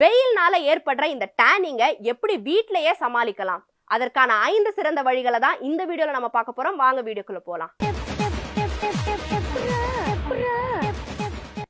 வெயில்னால ஏற்படுற இந்த டேனிங்க எப்படி வீட்லயே சமாளிக்கலாம்? அதற்கான 5 சிறந்த வழிகளை தான் இந்த வீடியோல நம்ம பார்க்க போறோம். வாங்க வீடியோக்குள்ள போலாம்.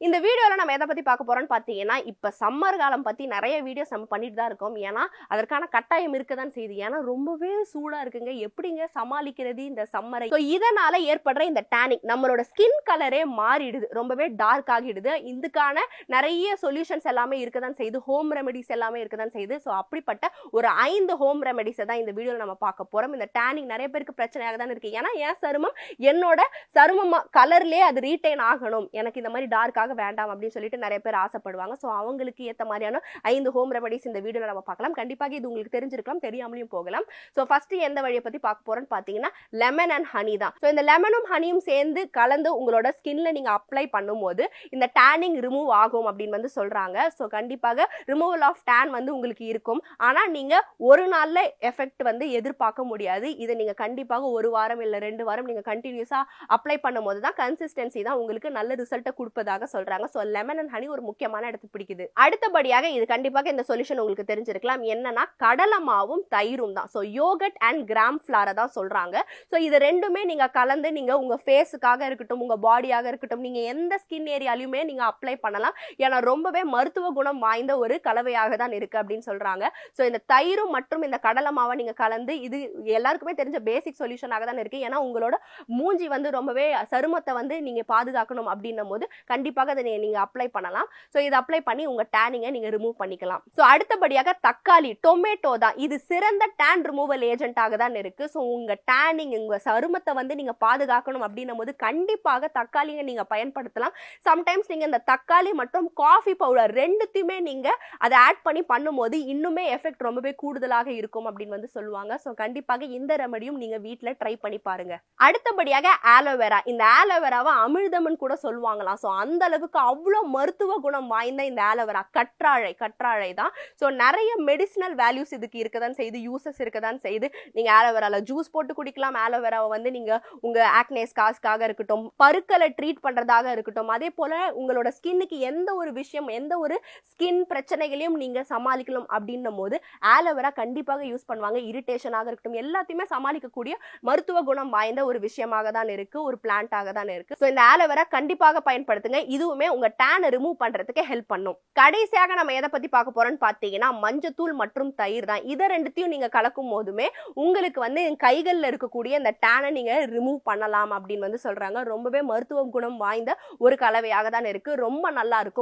இந்த வீடியோல நம்ம எதை பத்தி பார்க்க போறோம்னு பாத்தீங்கன்னா, இப்ப சம்மர் காலம் பத்தி நிறைய வீடியோஸ் நம்ம பண்ணிட்டு தான் இருக்கோம். ஏன்னா அதற்கான கட்டாயம் இருக்கதான் செய்யுது. ஏன்னா ரொம்பவே சூடா இருக்குங்க. எப்படிங்க சமாளிக்கிறது இந்த சம்மரை? இதனால ஏற்படுற இந்த டேனிங் நம்மளோட ஸ்கின் கலரே மாறிடுது, ரொம்பவே டார்க் ஆகிடுது. இதுக்கான நிறைய சொல்யூஷன்ஸ் எல்லாமே இருக்கதான் செய்யுது, ஹோம் ரெமெடிஸ் எல்லாமே இருக்கதான் செய்யுது. ஸோ அப்படிப்பட்ட ஒரு 5 ஹோம் ரெமெடிஸை தான் இந்த வீடியோல நம்ம பார்க்க போறோம். இந்த டேனிங் நிறைய பேருக்கு பிரச்சனையாக தான் இருக்கு. ஏன்னா என் சருமம் என்னோட சருமம் கலர்லயே அது ரீட்டைன் ஆகணும், எனக்கு இந்த மாதிரி டார்க்காக வேண்டாம் அப்படின்னு சொல்லிட்டு நிறைய பேர் ஆசைப்படுவாங்க. ஸோ அவங்களுக்கு ஏற்ற மாதிரியான 5 ஹோம் ரெமெடிஸ் இந்த வீடியோல நம்ம பார்க்கலாம். கண்டிப்பாக இது உங்களுக்கு தெரிஞ்சிருக்கலாம், தெரியாமலையும் போகலாம். ஸோ ஃபர்ஸ்ட் எந்த வழியை பத்தி பார்க்க போறோம்னு பார்த்தீங்கன்னா, லெமன் அண்ட் ஹனி தான். ஸோ இந்த லெமனும் ஹனியும் சேர்ந்து கலந்து உங்களோட ஸ்கின்ல நீங்க அப்ளை பண்ணும்போது இந்த டேனிங் ரிமூவ் ஆகும் அப்படின்னு வந்து சொல்றாங்க. ஸோ கண்டிப்பாக ரிமூவல் ஆஃப் டேன் வந்து உங்களுக்கு இருக்கும். ஆனா நீங்க ஒரு நாள்ல எஃபெக்ட் வந்து எதிர்பார்க்க முடியாது. இதை நீங்க கண்டிப்பாக ஒரு வாரம் இல்ல 2 வாரம் நீங்க கண்டினியூஸா அப்ளை பண்ணும்போது தான் கன்சிஸ்டன்சி தான் உங்களுக்கு நல்ல ரிசல்ட்டை கொடுப்பதாக சொல்றாங்க. ஸோ லெமன் அண்ட் ஹனி ஒரு முக்கியமான இடத்துக்கு பிடிக்குது. அடுத்தபடியாக இது கண்டிப்பாக இந்த சொல்யூஷன் உங்களுக்கு தெரிஞ்சிருக்கலாம். என்னன்னா கடலை மாவும் தயிரும் தான். ஸோ யோகட் அண்ட் கிராம் ஃபிளாரை தான் சொல்றாங்க. ஸோ இது ரெண்டுமே நீங்க கலந்து நீங்க உங்க ஃபேஸுக்காக இருக்கட்டும், உங்க பாடியாக இருக்கட்டும், நீங்க எந்த ஸ்கின் ஏரியாலையுமே நீங்க அப்ளை பண்ணலாம். ஏன்னா ரொம்பவே மருத்துவ குணம் வாய்ந்த ஒரு கலவையாக தான் இருக்கு அப்படின்னு சொல்றாங்க. ஸோ இந்த தயிரும் மற்றும் இந்த கடலை மாவை நீங்க கலந்து, இது எல்லாருக்குமே தெரிஞ்ச பேசிக் சொல்யூஷனாக தான் இருக்கு. ஏன்னா உங்களோட மூஞ்சி வந்து ரொம்பவே சருமத்தை வந்து நீங்க பாதுகாக்கணும் அப்படின்னும் போது கண்டிப்பாக அதை நீங்க அப்ளை பண்ணலாம். சோ இத அப்ளை பண்ணி உங்க டேனிங்கை நீங்க ரிமூவ் பண்ணிக்கலாம். சோ அடுத்தபடியாக தக்காளி, டொமேட்டோ தான். இது சிறந்த டேன் ரிமூவல் ஏஜென்ட்டாக தான் இருக்கு. சோ உங்க டேனிங், உங்க சருமத்தை வந்து நீங்க பாதுகாக்கணும் அப்படின்னும் போது கண்டிப்பாக தக்காளியை நீங்க பயன்படுத்தலாம். சம்டைம்ஸ் நீங்க இந்த தக்காளி மற்றும் காஃபி பவுடர் ரெண்டுத்தையுமே நீங்க அதை ஆட் பண்ணி பண்ணும்போது இன்னுமே எஃபெக்ட் ரொம்பவே கூடுதலாக இருக்கும் அப்படின்னு வந்து சொல்லுவாங்க. சோ கண்டிப்பாக இந்த ரெமடியும் நீங்க வீட்ல ட்ரை பண்ணி பாருங்க. அடுத்தபடியாக ஆலோவேரா. இந்த ஆலோவேராவை அமிர்தம்னு கூட சொல்லுவாங்களாம். சோ அந்த அளவுக்கு அவ்வளவு மருத்துவ குணம் வாய்ந்த இந்த ஆலோவேரா கற்றாழை தான். ஸோ நிறைய மெடிசினல் வேல்யூஸ் இதுக்கு இருக்கதான் செய்யுது, யூசஸ் இருக்கதான் செய்யுது. நீங்க ஆலோவேரால ஜூஸ் போட்டு குடிக்கலாம். ஆலோவேராவை வந்து நீங்க உங்க ஆக்னே ஸ்கார்ஸ்க்காக இருக்கட்டும், பருக்களை ட்ரீட் பண்றதாக இருக்கட்டும், அதே போல உங்களோட ஸ்கின்னுக்கு எந்த ஒரு விஷயம், எந்த ஒரு ஸ்கின் பிரச்சனைகளையும் நீங்க சமாளிக்கலாம் அப்படின்னும் போது ஆலோவேரா கண்டிப்பாக யூஸ் பண்ணுவாங்க. இரிட்டேஷனாக இருக்கட்டும், எல்லாத்தையுமே சமாளிக்கக்கூடிய மருத்துவ குணம் வாய்ந்த ஒரு விஷயமாக தான் இருக்கு, ஒரு பிளான்ட்டாக தான் இருக்கு. ஸோ இந்த ஆலோவேரா கண்டிப்பாக பயன்படுத்துங்க. இதுவுமே உங்க டேனை ரிமூவ் பண்றதுக்கு ஹெல்ப் பண்ணும். கடைசியாக நம்ம எதை பத்தி பார்க்க போறோம்னு பாத்தீங்கன்னா, மஞ்சத்தூள் மற்றும் தயிர் தான். இதை ரெண்டுத்தையும் நீங்க கலக்கும் போதுமே உங்களுக்கு வந்து கைகள்ல இருக்கக்கூடிய இந்த டேனை நீங்க ரிமூவ் பண்ணலாம் அப்படின்னு வந்து சொல்றாங்க. ரொம்பவே மருத்துவ குணம் வாய்ந்த ஒரு கலவையாக தான் இருக்கு. ரொம்ப நல்லா இருக்கும்.